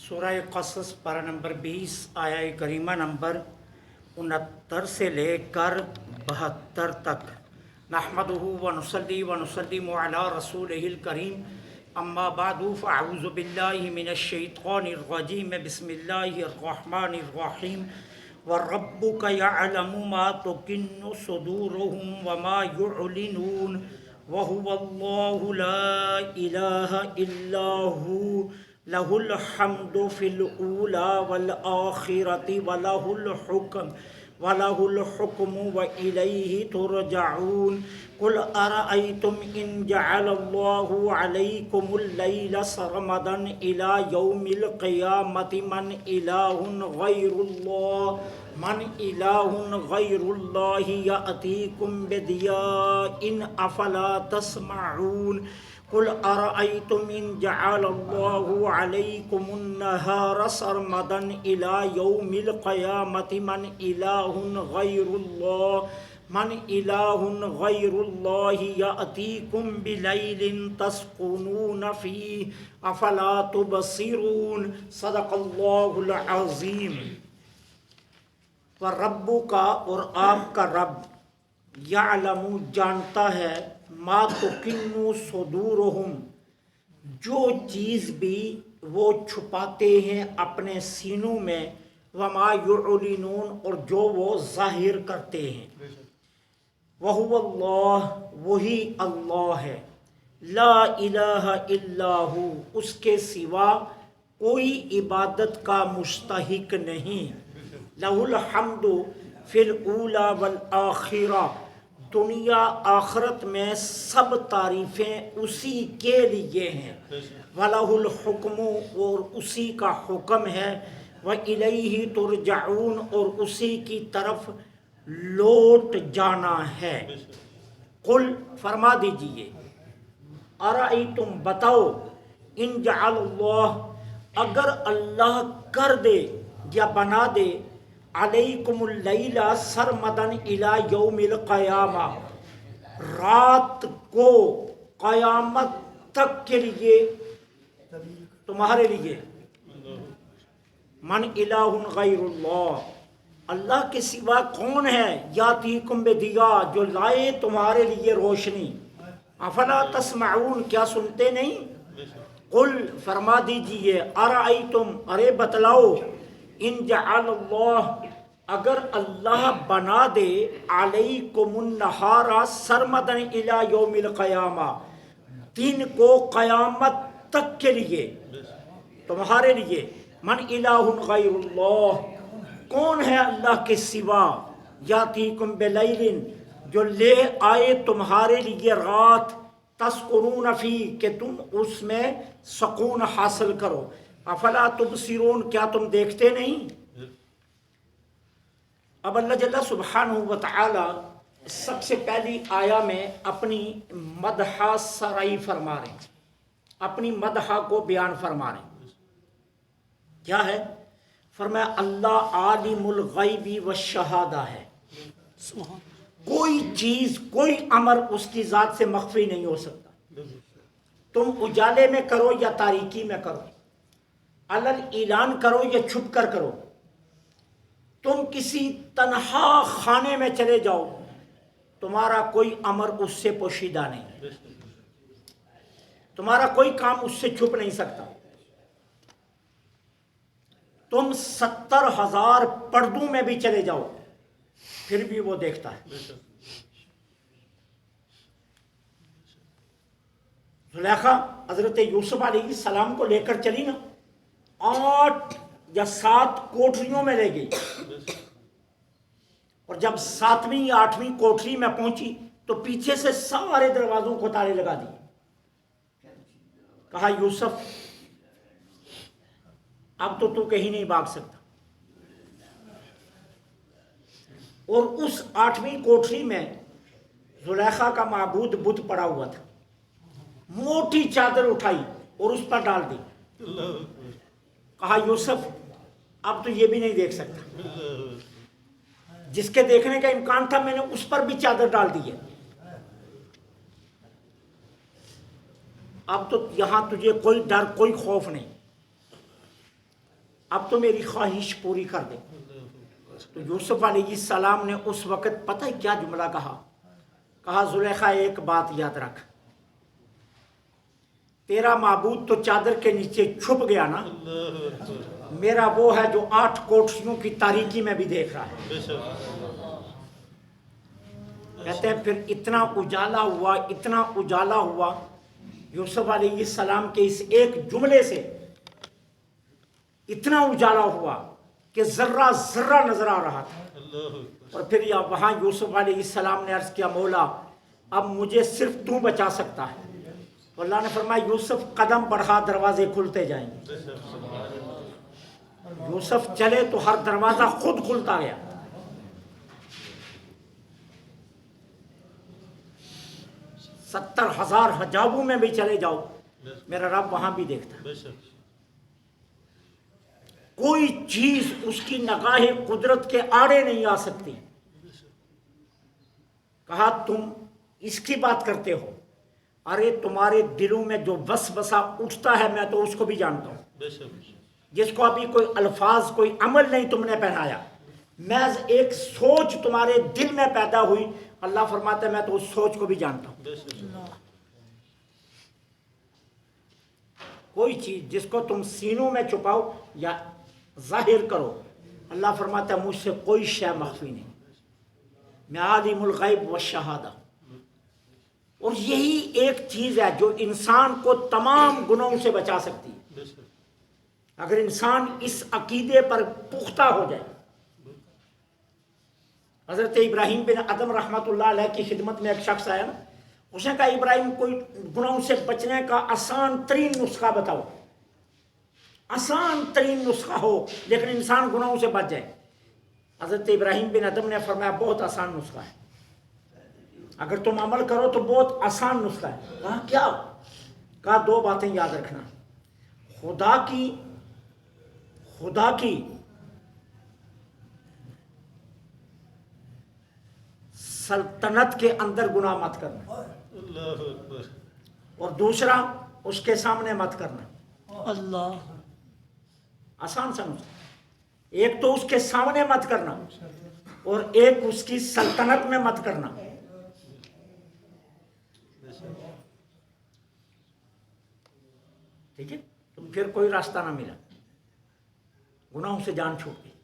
سورہ قصص پارہ نمبر 20 آیہ کریمہ نمبر 69 سے لے کر 72 تک۔ نحمدہ ونصلی ونسلم علی رسولہ الکریم، اما بعد فاعوذ باللہ من الشیطان الرجیم، بسم اللہ الرحمن الرحیم۔ وربک یعلم ما تکن صدورہم وما یعلنون وہو اللہ لا الہ الا ہو لہ الحمد فی الاولی والآخرۃ وَلَهُ الْحُكْمُ وَإِلَيْهِ تُرْجَعُونَ قُلْ أَرَأَيْتُمْ إِنْ جَعَلَ اللَّهُ عَلَيْكُمُ اللَّيْلَ سَرْمَدًا إِلَى يَوْمِ الْقِيَامَةِ مَنْ إِلَٰهٌ غَيْرُ اللَّهِ يَأْتِيكُمْ بِضِيَاءٍ أَفَلَا تَسْمَعُونَ قُلْ أَرَأَيْتُمْ إِنْ جَعَلَ اللَّهُ عَلَيْكُمُ النَّهَارَ سَرْمَدًا إِلَى يَوْمِ الْقِيَامَةِ مَنْ إِلَٰهٌ غَيْرُ اللَّهِ يَأْتِيكُمْ بِلَيْلٍ تَسْكُنُونَ فِيهِ أَفَلَا تُبْصِرُونَ صدق اللہ العظیم۔ وَرَبُّکَ اور آپ کا رب، یعلم جانتا ہے، ما تکن صدورہم جو چیز بھی وہ چھپاتے ہیں اپنے سینوں میں، وما یعلنون اور جو وہ ظاہر کرتے ہیں، وہو اللہ وہی اللہ ہے، لا الہ الا ہو اس کے سوا کوئی عبادت کا مستحق نہیں، لہ الحمد فی الاولی والآخرہ دنیا آخرت میں سب تعریفیں اسی کے لیے ہیں، وَلَهُ الْحُكْمُ اور اسی کا حکم ہے، وَإِلَيْهِ تُرْجَعُونَ اور اسی کی طرف لوٹ جانا ہے۔ قل فرما دیجئے، ارأیتم بتاؤ، ان جعل اللہ اگر اللہ کر دے یا بنا دے، علیکم اللیل سرمدن الی یوم القیامہ رات کو قیامت تک کے لیے تمہارے لیے، من الہ غیر اللہ اللہ کے سوا کون ہے، یاتیکم بضیاء جو لائے تمہارے لیے روشنی، افلا تسمعون کیا سنتے نہیں۔ قل فرما دیجئے، ارأیتم ارے بتلاؤ، ان جعل اللہ اگر اللہ بنا دے، علیکم النہار سرمدن الی یوم القیامہ دن کو قیامت تک کے لیے تمہارے لیے، من الہ غیر اللہ کون ہے اللہ کے سوا، یاتیکم بلیل جو لے آئے تمہارے لیے رات، تسکنون فیہ کہ تم اس میں سکون حاصل کرو، افلا تبصرون کیا تم دیکھتے نہیں۔ اب اللہ جل سبحانہ وتعالی سب سے پہلی آیا میں اپنی مدح سرائی فرما رہے ہیں، اپنی مدح کو بیان فرما رہے ہیں۔ کیا ہے؟ فرمایا اللہ عالم الغیب والشہادہ ہے، کوئی چیز کوئی امر اس کی ذات سے مخفی نہیں ہو سکتا، تم اجالے میں کرو یا تاریکی میں کرو، علن اعلان کرو یا چھپ کر کرو، تم کسی تنہا خانے میں چلے جاؤ، تمہارا کوئی امر اس سے پوشیدہ نہیں، تمہارا کوئی کام اس سے چھپ نہیں سکتا، تم 70,000 پردوں میں بھی چلے جاؤ پھر بھی وہ دیکھتا ہے۔ زلیخا حضرت یوسف علیہ السلام کو لے کر چلی نا، 8 یا 7 کوٹریوں میں لے گئی، اور جب 7ویں یا 8ویں کوٹری میں پہنچی تو پیچھے سے سارے دروازوں کو تالے لگا دیے، کہا یوسف اب تو کہیں نہیں بھاگ سکتا، اور اس 8ویں کوٹری میں زلیخا کا معبود بت پڑا ہوا تھا، موٹی چادر اٹھائی اور اس پر ڈال دی، کہا یوسف اب تو یہ بھی نہیں دیکھ سکتا، جس کے دیکھنے کا امکان تھا میں نے اس پر بھی چادر ڈال دی ہے، اب تو یہاں تجھے کوئی ڈر کوئی خوف نہیں۔ اب تو میری خواہش پوری کر دے۔ تو یوسف علیہ السلام نے اس وقت پتہ ہے کیا جملہ کہا زلیخا ایک بات یاد رکھ، تیرا معبود تو چادر کے نیچے چھپ گیا نا، میرا وہ ہے جو 8 کوٹھیوں کی تاریکی میں بھی دیکھ رہا ہے۔ کہتے ہیں پھر اتنا اجالا ہوا یوسف علیہ السلام کے اس ایک جملے سے اتنا اجالا ہوا کہ ذرہ ذرہ نظر آ رہا تھا۔ اور پھر وہاں یوسف علیہ السلام نے عرض کیا مولا اب مجھے صرف تو بچا سکتا ہے۔ تو اللہ نے فرمایا یوسف قدم بڑھا دروازے کھلتے جائیں گے۔ یوسف چلے تو ہر دروازہ خود کھلتا گیا۔ 70,000 حجابوں میں بھی چلے جاؤ میرا رب وہاں بھی دیکھتا۔ کوئی چیز اس کی نگاہ قدرت کے آڑے نہیں آ سکتی۔ کہا تم اس کی بات کرتے ہو، ارے تمہارے دلوں میں جو وسوسہ اٹھتا ہے میں تو اس کو بھی جانتا ہوں، جس کو ابھی کوئی الفاظ کوئی عمل نہیں تم نے پہنایا، محض ایک سوچ تمہارے دل میں پیدا ہوئی، اللہ فرماتا ہے میں تو اس سوچ کو بھی جانتا ہوں۔ کوئی چیز جس کو تم سینوں میں چھپاؤ یا ظاہر کرو، اللہ فرماتا ہے مجھ سے کوئی شے مخفی نہیں، میں عالم الغیب والشہادہ۔ اور یہی ایک چیز ہے جو انسان کو تمام گناہوں سے بچا سکتی ہے، اگر انسان اس عقیدے پر پختہ ہو جائے۔ حضرت ابراہیم بن ادم رحمۃ اللہ علیہ کی خدمت میں ایک شخص آیا نا، اس نے کہا ابراہیم کوئی گناہوں سے بچنے کا آسان ترین نسخہ بتاؤ، آسان ترین نسخہ ہو لیکن انسان گناہوں سے بچ جائے۔ حضرت ابراہیم بن ادم نے فرمایا بہت آسان نسخہ ہے، اگر تم عمل کرو تو بہت آسان نسخہ ہے۔ کہا کیا؟ کہا 2 باتیں یاد رکھنا، خدا کی سلطنت کے اندر گناہ مت کرنا، اور دوسرا اس کے سامنے مت کرنا۔ اللہ، آسان سمجھ، ایک تو اس کے سامنے مت کرنا اور ایک اس کی سلطنت میں مت کرنا۔ ٹھیک ہے، تو پھر کوئی راستہ نہ ملا، گناہوں سے جان چھوٹ گئی۔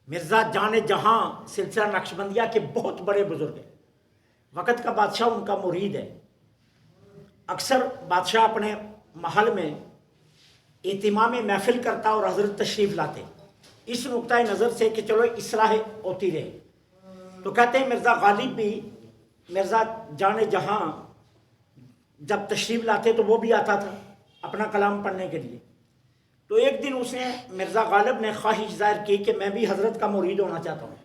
مرزا جان جہاں سلسلہ نقشبندیہ کے بہت بڑے بزرگ ہیں، وقت کا بادشاہ ان کا مرید ہے۔ اکثر بادشاہ اپنے محل میں اہتمام محفل کرتا اور حضرت تشریف لاتے، اس نقطۂ نظر سے کہ چلو اصلاح ہوتی رہے۔ تو کہتے ہیں مرزا غالب بھی مرزا جان جہاں جب تشریف لاتے تو وہ بھی آتا تھا اپنا کلام پڑھنے کے لیے۔ تو ایک دن اس نے مرزا غالب نے خواہش ظاہر کی کہ میں بھی حضرت کا مرید ہونا چاہتا ہوں۔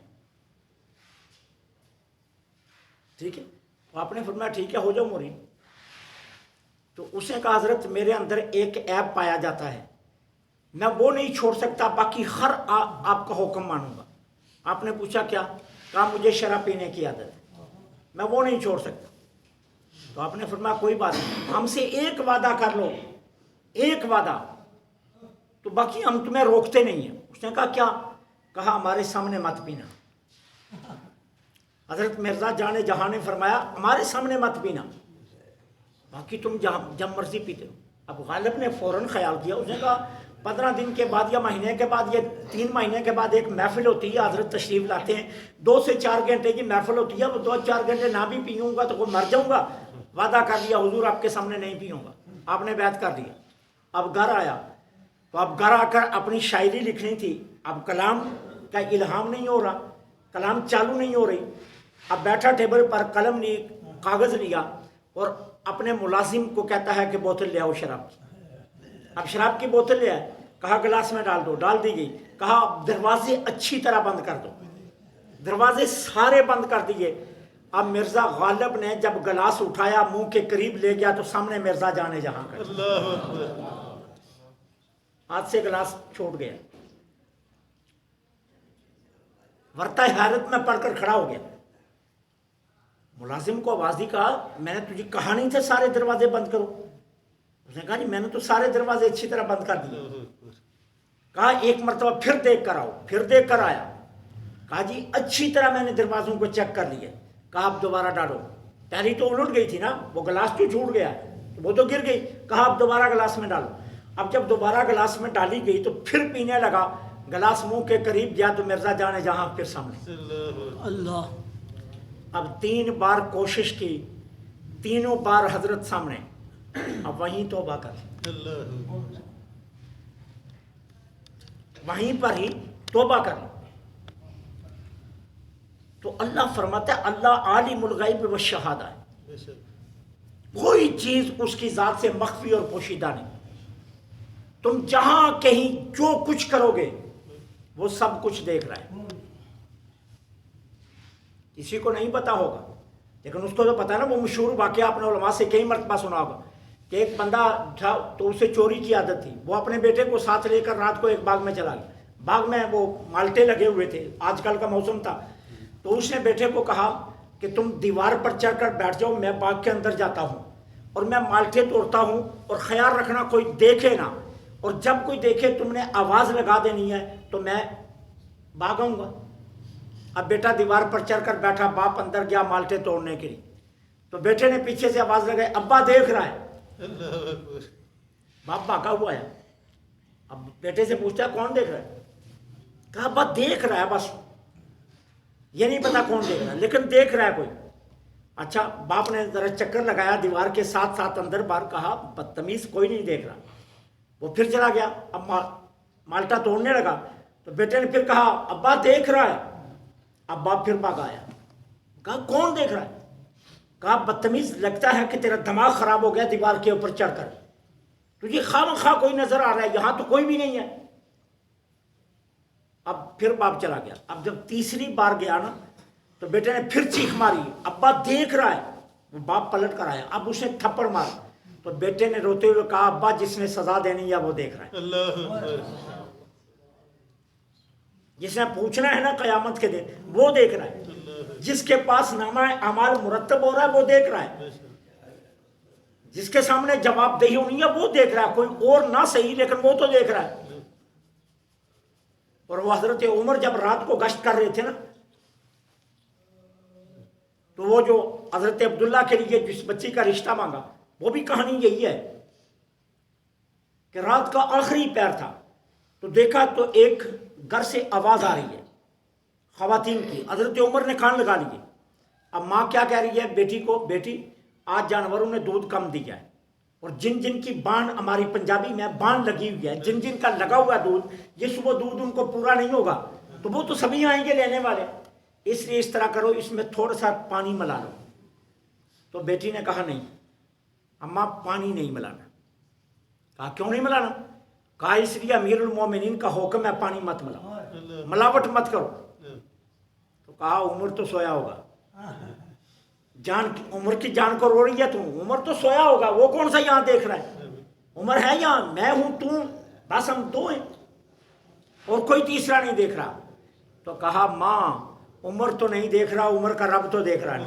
ٹھیک ہے، تو آپ نے فرمایا ٹھیک ہے ہو جاؤ مرید۔ تو اس نے کہا حضرت میرے اندر ایک عیب پایا جاتا ہے، میں وہ نہیں چھوڑ سکتا، باقی ہر آپ کا حکم مانوں گا۔ آپ نے پوچھا کیا؟ کہا مجھے شراب پینے کی عادت ہے، میں وہ نہیں چھوڑ سکتا۔ تو آپ نے فرمایا کوئی بات نہیں، ہم سے ایک وعدہ کر لو، ایک وعدہ، تو باقی ہم تمہیں روکتے نہیں ہیں۔ اس نے کہا کیا؟ کہا ہمارے سامنے مت پینا۔ حضرت مرزا جان جہاں نے فرمایا ہمارے سامنے مت پینا، باقی تم جب مرضی پیتے ہو۔ اب غالب نے فوراً خیال کیا، اس نے کہا 15 دن کے بعد یا مہینے کے بعد یا 3 مہینے کے بعد ایک محفل ہوتی ہے، حضرت تشریف لاتے ہیں، 2 سے 4 گھنٹے کی محفل ہوتی ہے، وہ 2-4 گھنٹے نہ بھی پیوں گا تو وہ مر جاؤں گا، وعدہ کر دیا حضور آپ کے سامنے نہیں پیوں گا، آپ نے بیعت کر دیا۔ اب گھر آیا تو اب گھر آ کر اپنی شاعری لکھنی تھی، اب کلام کا الہام نہیں ہو رہا، کلام چالو نہیں ہو رہی۔ اب بیٹھا ٹیبل پر قلم لی، کاغذ لیا اور اپنے ملازم کو کہتا ہے کہ بوتل لے آؤ شراب کی۔ اب شراب کی بوتل لے آئے، کہا گلاس میں ڈال دو، ڈال دی گئی۔ کہا دروازے اچھی طرح بند کر دو، دروازے سارے بند کر دیے۔ اب مرزا غالب نے جب گلاس اٹھایا منہ کے قریب لے گیا تو سامنے مرزا جانے جہاں کا، ہاتھ سے گلاس چھوٹ گیا، ورطہ حیرت میں پڑھ کر کھڑا ہو گیا۔ ملازم کو آواز دی، کہا میں نے تجھے کہا نہیں تھا سارے دروازے بند کرو؟ اس نے کہا جی میں نے تو سارے دروازے اچھی طرح بند کر دیے. کہا ایک مرتبہ پھر دیکھ کر آؤ. پھر دیکھ کر آیا. کہا جی اچھی طرح میں نے دروازوں کو چیک کر لیا. کہا اب دوبارہ ڈالو. پہلی تو الٹ گئی تھی نا, وہ گلاس تو چھوٹ گیا, وہ تو گر گئی. کہا اب دوبارہ گلاس میں ڈالو. اب جب دوبارہ گلاس میں ڈالی گئی تو پھر پینے لگا. گلاس منہ کے قریب گیا تو مرزا جانے جہاں پھر سامنے. اللہ. اب 3 بار کوشش کی, تینوں بار حضرت سامنے. اب وہیں توبہ کر, وہیں پر ہی توبہ کر. تو اللہ فرماتا ہے اللہ عالم الغیب والشہادہ ہے, کوئی چیز اس کی ذات سے مخفی اور پوشیدہ نہیں. تم جہاں کہیں جو کچھ کرو گے وہ سب کچھ دیکھ رہا ہے. کسی کو نہیں پتا ہوگا لیکن اس کو تو پتا ہے نا. وہ مشہور واقعہ اپنے علماء سے کئی مرتبہ سنا ہوگا کہ ایک بندہ تھا تو اسے چوری کی عادت تھی. وہ اپنے بیٹے کو ساتھ لے کر رات کو ایک باغ میں چلا گیا. باغ میں وہ مالٹے لگے ہوئے تھے, آج کل کا موسم تھا. تو اس نے بیٹے کو کہا کہ تم دیوار پر چڑھ کر بیٹھ جاؤ, میں باغ کے اندر جاتا ہوں اور میں مالٹے توڑتا ہوں, اور خیال رکھنا کوئی دیکھے نہ, اور جب کوئی دیکھے تم نے آواز لگا دینی ہے تو میں بھاگ آؤں گا. اب بیٹا دیوار پر چڑھ کر بیٹھا, باپ اندر گیا مالٹے توڑنے کے لیے. تو بیٹے نے پیچھے سے آواز لگائی, ابا دیکھ رہا ہے. باپ بھاگا ہوا ہے. اب بیٹے سے پوچھتا ہے کون دیکھ رہا ہے؟ کہا ابا دیکھ رہا ہے, بس یہ نہیں پتا کون دیکھ رہا ہے لیکن دیکھ رہا ہے کوئی. اچھا, باپ نے ذرا چکر لگایا دیوار کے ساتھ ساتھ اندر باہر. کہا بدتمیز کوئی نہیں دیکھ رہا. وہ پھر چلا گیا, اب مالٹا توڑنے لگا. تو بیٹے نے پھر کہا ابا دیکھ رہا ہے. اب باپ پھر بھاگ آیا. کہا کون دیکھ رہا ہے؟ کہا بدتمیز لگتا ہے کہ تیرا دماغ خراب ہو گیا دیوار کے اوپر چڑھ کر, تجھے خواہ کوئی نظر آ رہا ہے, یہاں تو کوئی بھی نہیں ہے. اب پھر باپ چلا گیا. اب جب تیسری بار گیا نا تو بیٹے نے پھر چیخ ماری, ابا دیکھ رہا ہے. وہ باپ پلٹ کر آیا, اب اس نے تھپڑ مارا. تو بیٹے نے روتے ہوئے کہا ابا جس نے سزا دینی ہے وہ دیکھ رہا ہے. جس نے پوچھنا ہے نا قیامت کے دن وہ دیکھ رہا ہے. جس کے پاس نامہ اعمال مرتب ہو رہا ہے وہ دیکھ رہا ہے. جس کے سامنے جواب دہی ہونی ہے وہ دیکھ رہا ہے. کوئی اور نہ صحیح لیکن وہ تو دیکھ رہا ہے. اور وہ حضرت عمر جب رات کو گشت کر رہے تھے نا تو وہ جو حضرت عبداللہ کے لیے جس بچی کا رشتہ مانگا, وہ بھی کہانی یہی ہے کہ رات کا آخری پہر تھا تو دیکھا تو ایک گھر سے آواز آ رہی ہے خواتین کی. حضرت عمر نے کان لگا لیے. اب ماں کیا کہہ رہی ہے بیٹی کو, بیٹی آج جانوروں نے دودھ کم دیا ہے, اور جن جن کی بان, ہماری پنجابی میں بان لگی ہوئی ہے, جن جن کا لگا ہوا دودھ, جس وہ دودھ ان کو پورا نہیں ہوگا تو وہ تو سبھی آئیں گے لینے والے, اس لیے اس طرح کرو اس میں تھوڑا سا پانی ملا لو. تو بیٹی نے کہا نہیں اماں پانی نہیں ملانا. کہا کیوں نہیں ملانا؟ کہا اس لیے امیر المومنین کا حکم ہے پانی مت ملاؤ, ملاوٹ مت کرو. تو کہا عمر تو سویا ہوگا, جان عمر کی جان کو رو رہی ہے, تم عمر تو سویا ہوگا, وہ کون سا یہاں دیکھ رہا ہے؟ عمر ہے یہاں, میں ہوں, تم, بس ہم دو ہیں اور کوئی تیسرا نہیں دیکھ رہا. تو کہا ماں عمر تو نہیں دیکھ رہا, عمر کا رب تو دیکھ رہا ہے.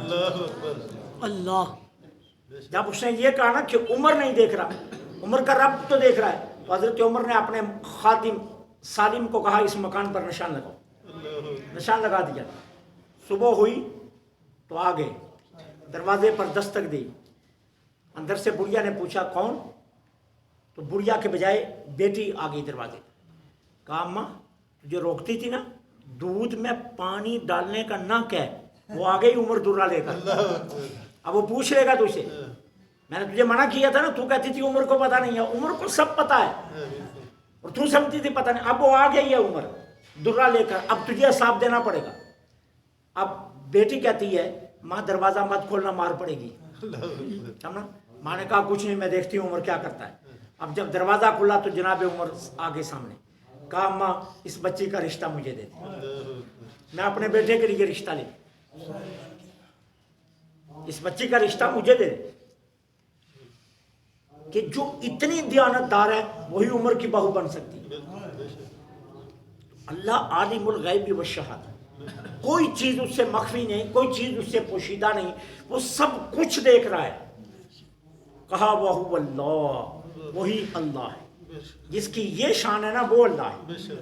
اللہ. جب اس نے یہ کہا نا کہ عمر نہیں دیکھ رہا, عمر کا رب تو دیکھ رہا ہے, تو حضرت عمر نے اپنے خادم سالم کو کہا اس مکان پر نشان لگاؤ. نشان لگا دیا. صبح ہوئی تو آ گئے, دروازے پر دستک دی. اندر سے بڑھیا نے پوچھا کون؟ تو بڑھیا کے بجائے بیٹی آ گئی دروازے. کہا اماں تجھے روکتی تھی نا, دودھ میں پانی ڈالنے کا نہ کہہ, وہ آ گئی عمر درہ لے کر. اب وہ پوچھ لے گا تو اسے, میں نے تجھے منع کیا تھا نا, تو کہتی تھی عمر کو پتہ نہیں ہے. عمر کو سب پتہ ہے اور تو سمجھتی تھی پتہ نہیں. اب وہ آ گئی ہے عمر درہ لے کر, اب تجھے حساب دینا پڑے گا. اب بیٹی کہتی ہے ماں دروازہ مت کھولنا, مار پڑے گی. سمجھا؟ ماں نے کہا کچھ نہیں, میں دیکھتی ہوں عمر کیا کرتا ہے. اب جب دروازہ کھلا تو جناب عمر آگے سامنے. کہا اماں اس بچی کا رشتہ مجھے دے دیں, میں اپنے بیٹے کے لیے رشتہ لے, اس بچی کا رشتہ مجھے دے دیں. کہ جو اتنی دیانت دار ہے وہی عمر کی بہو بن سکتی ہے. اللہ عالم الغیب والشہادہ, کوئی چیز اس سے مخفی نہیں, کوئی چیز اس سے پوشیدہ نہیں, وہ سب کچھ دیکھ رہا ہے. کہا وَهُوَ اللَّهُ, وہی اللہ ہے. جس کی یہ شان ہے نا وہ اللہ ہے.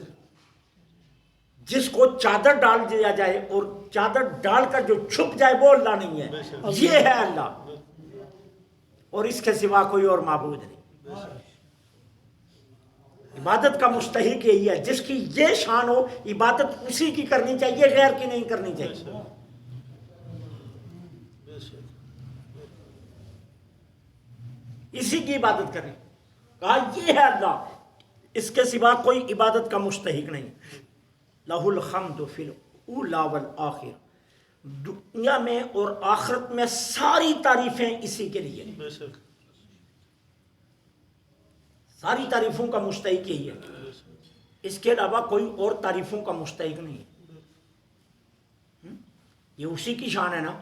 جس کو چادر ڈال دیا جائے اور چادر ڈال کر جو چھپ جائے وہ اللہ نہیں ہے. یہ ہے اللہ اور اس کے سوا کوئی اور معبود نہیں. عبادت کا مستحق یہی ہے جس کی یہ شان ہو. عبادت اسی کی کرنی چاہیے, غیر کی نہیں کرنی چاہیے. اسی کی عبادت کریں. کہا یہ ہے اللہ, اس کے سوا کوئی عبادت کا مستحق نہیں. لہ الحمد فی الاولی والآخرہ, دنیا میں اور آخرت میں ساری تعریفیں اسی کے لیے. ساری تعریفوں کا مستحق یہی ہے. اس کے علاوہ کوئی اور تعریفوں کا مستحق نہیں ہے. یہ اسی کی شان ہے نا.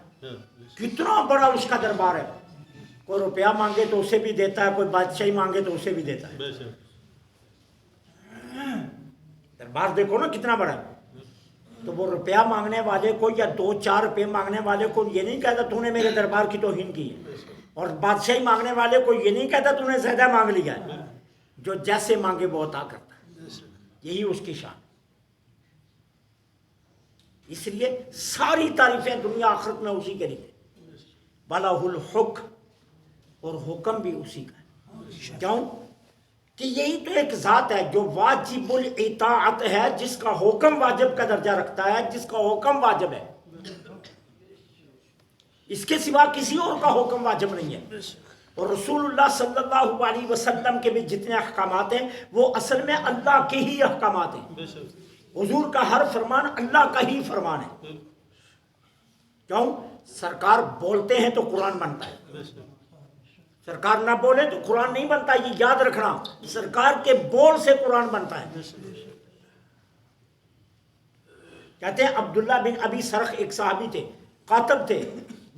کتنا بڑا اس کا دربار ہے. کوئی روپیہ مانگے تو اسے بھی دیتا ہے, کوئی بادشاہی مانگے تو اسے بھی دیتا ہے. دربار دیکھو نا کتنا بڑا ہے. تو وہ روپیہ مانگنے والے کو یا 2-4 روپے مانگنے والے کو یہ نہیں کہتا تو نے میرے دربار کی توہین کی ہے, اور بادشاہی مانگنے والے کو یہ نہیں کہتا تو نے زیادہ مانگ لیا ہے. جو جیسے مانگے وہ عطا کرتا ہے. یہی اس کی شان. اس لیے ساری تعریفیں دنیا آخرت میں اسی کے لیے. وَلَهُ الْحُکْمُ, اور حکم بھی اسی کا ہے. کیوں کہ یہی تو ایک ذات ہے جو واجب الاطاعت ہے, جس کا حکم واجب کا درجہ رکھتا ہے, جس کا حکم واجب ہے. اس کے سوا کسی اور کا حکم واجب نہیں ہے. اور رسول اللہ صلی اللہ علیہ وسلم کے بھی جتنے احکامات ہیں وہ اصل میں اللہ کے ہی احکامات ہیں. حضور کا ہر فرمان اللہ کا ہی فرمان ہے. کیوں؟ سرکار بولتے ہیں تو قرآن بنتا ہے, سرکار نہ بولے تو قرآن نہیں بنتا. یہ یاد رکھنا, سرکار کے بول سے قرآن بنتا ہے. کہتے ہیں عبداللہ بن ابی سرخ ایک صحابی تھے, کاتب تھے,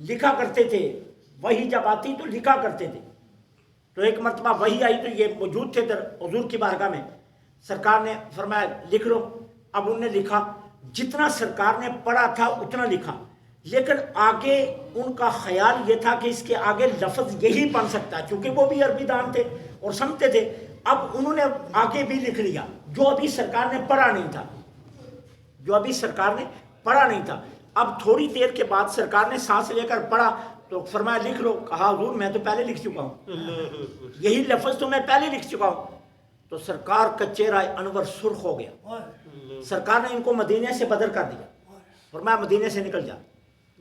لکھا کرتے تھے. وہی جب آتی تو لکھا کرتے تھے. تو ایک مرتبہ وہی آئی تو یہ موجود تھے حضور کی بارگاہ میں. سرکار نے فرمایا لکھ لو. اب انہوں نے لکھا, جتنا سرکار نے پڑھا تھا اتنا لکھا, لیکن آگے ان کا خیال یہ تھا کہ اس کے آگے لفظ یہی بن سکتا ہے, چونکہ وہ بھی عربی دان تھے اور سمجھتے تھے. اب انہوں نے آگے بھی لکھ لیا جو ابھی سرکار نے پڑھا نہیں تھا, جو ابھی سرکار نے پڑھا نہیں تھا. اب تھوڑی دیر کے بعد سرکار نے سانس لے کر پڑھا تو فرمایا لکھ لو. کہا حضور میں تو پہلے لکھ چکا ہوں, یہی لفظ تو میں پہلے لکھ چکا ہوں. تو سرکار کا چہرہ انور سرخ ہو گیا. سرکار نے ان کو مدینے سے بدر کر دیا. فرمایا مدینے سے نکل جا.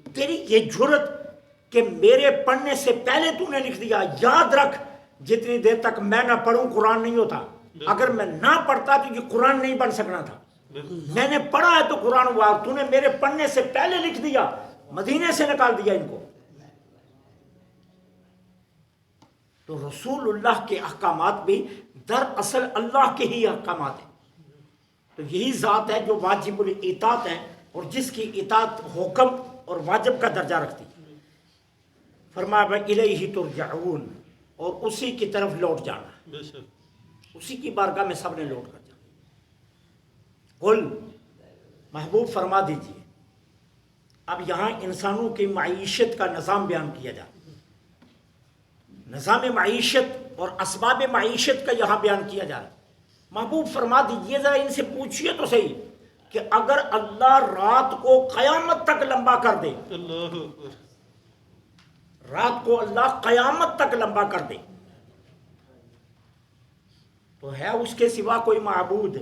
تیری یہ جرت کہ میرے پڑھنے سے پہلے تو نے لکھ دیا. یاد رکھ جتنی دیر تک میں نہ پڑھوں قرآن نہیں ہوتا. اگر میں نہ پڑھتا تو یہ قرآن نہیں بن سکنا تھا. میں نے پڑھا ہے تو قرآن ہوا, تو نے میرے پڑھنے سے پہلے لکھ دیا, مدینے سے نکال دیا ان کو. تو رسول اللہ کے احکامات بھی دراصل اللہ کے ہی احکامات ہیں. تو یہی ذات ہے جو واجب الاطاعت ہے اور جس کی اطاعت حکم اور واجب کا درجہ رکھتی. فرمایا الیہ ترجعون, اور اسی کی طرف لوٹ جانا, اسی کی بارگاہ میں سب نے لوٹ کر جانا. قل, محبوب فرما دیجیے. اب یہاں انسانوں کی معیشت کا نظام بیان کیا جا رہا ہے. نظام معیشت اور اسباب معیشت کا یہاں بیان کیا جا رہا ہے. محبوب فرما دیجیے, ذرا ان سے پوچھئے تو صحیح کہ اگر اللہ رات کو قیامت تک لمبا کر دے, رات کو اللہ قیامت تک لمبا کر دے, تو ہے اس کے سوا کوئی معبود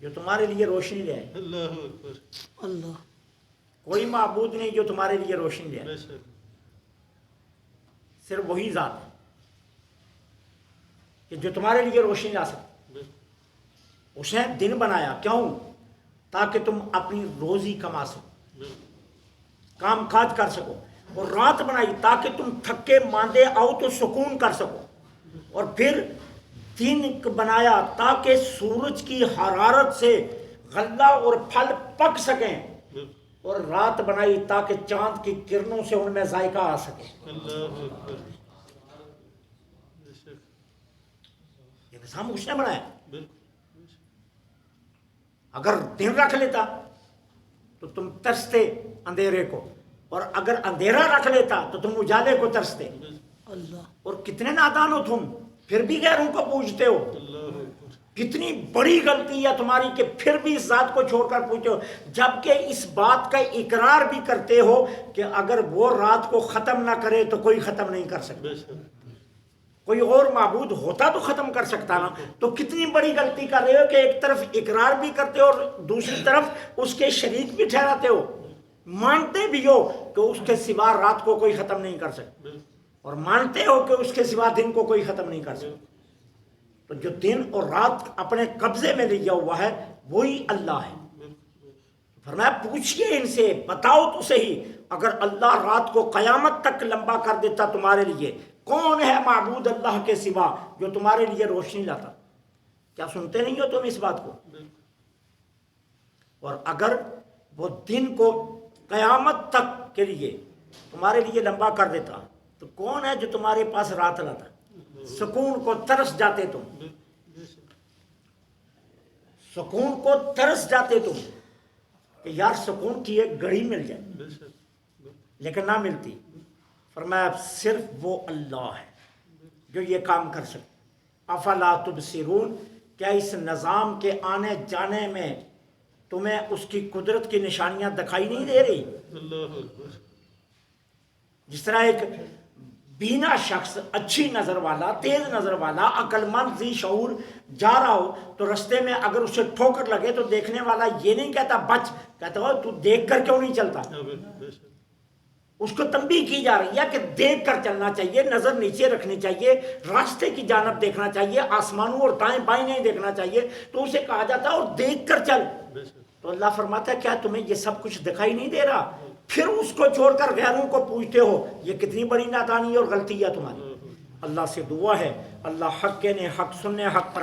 جو تمہارے لیے روشنی لے آئے؟ اللہ. کوئی معبود نہیں جو تمہارے لیے روشنی لے آئے. صرف وہی ذات ہے کہ جو تمہارے لیے روشنی لا سکتا. اس نے دن بنایا کیوں؟ تاکہ تم اپنی روزی کما سکو, کام کاج کر سکو. اور رات بنائی تاکہ تم تھکے ماندے آؤ تو سکون کر سکو. اور پھر دن بنایا تاکہ سورج کی حرارت سے غلہ اور پھل پک سکیں. اور رات بنائی تاکہ چاند کی کرنوں سے ان میں ذائقہ آ سکے. یہ نظام اس نے بنایا. اگر دن رکھ لیتا تو تم ترستے اندھیرے کو, اور اگر اندھیرا رکھ لیتا تو تم اجالے کو ترستے. اللہ اور کتنے نادان ہو تم، پھر بھی غیروں کو پوچھتے ہو. کتنی بڑی غلطی ہے تمہاری کہ پھر بھی اس ذات کو چھوڑ کر پوچھتے ہو، جبکہ اس بات کا اقرار بھی کرتے ہو کہ اگر وہ رات کو ختم نہ کرے تو کوئی ختم نہیں کر سکتا. کوئی اور معبود ہوتا تو ختم کر سکتا نا. تو کتنی بڑی غلطی کر رہے ہو کہ ایک طرف اقرار بھی کرتے ہو اور دوسری طرف اس کے شریک بھی ٹھہراتے ہو. مانتے بھی ہو کہ اس کے سوا رات کو کوئی ختم نہیں کر سکتا، اور مانتے ہو کہ اس کے سوا دن کو کوئی ختم نہیں کر سکتا. تو جو دن اور رات اپنے قبضے میں لیا ہوا ہے وہی اللہ ہے. فرمایا پوچھئے ان سے، بتاؤ تو صحیح، اگر اللہ رات کو قیامت تک لمبا کر دیتا تمہارے لیے، کون ہے معبود اللہ کے سوا جو تمہارے لیے روشنی لاتا؟ کیا سنتے نہیں ہو تم اس بات کو؟ اور اگر وہ دن کو قیامت تک کے لیے تمہارے لیے لمبا کر دیتا تو کون ہے جو تمہارے پاس رات لاتا؟ سکون کو ترس جاتے تم، سکون کو ترس جاتے تم کہ یار سکون کی ایک گھڑی مل جائے، لیکن نہ ملتی. فرمایا صرف وہ اللہ ہے جو یہ کام کر سکتے. افلا تبصرون، کیا اس نظام کے آنے جانے میں تمہیں اس کی قدرت کی نشانیاں دکھائی نہیں دے رہی؟ جس طرح ایک بینا شخص، اچھی نظر والا، تیز نظر والا، عقل مند، ذی شعور جا رہا ہو تو رستے میں اگر اسے ٹھوکر لگے تو دیکھنے والا یہ نہیں کہتا بچ، کہتا ہو تو دیکھ کر کیوں نہیں چلتا. اس کو تنبیہ کی جا رہی ہے کہ دیکھ کر چلنا چاہیے، نظر نیچے رکھنی چاہیے، راستے کی جانب دیکھنا چاہیے، آسمانوں اور دائیں بائیں نہیں دیکھنا چاہیے. تو اسے کہا جاتا ہے اور دیکھ کر چل. تو اللہ فرماتا ہے کیا تمہیں یہ سب کچھ دکھائی نہیں دے رہا؟ پھر اس کو چھوڑ کر غیروں کو پوچھتے ہو. یہ کتنی بڑی نادانی اور غلطی ہے تمہاری. اللہ سے دعا ہے اللہ حق نے حق سننے، حق پر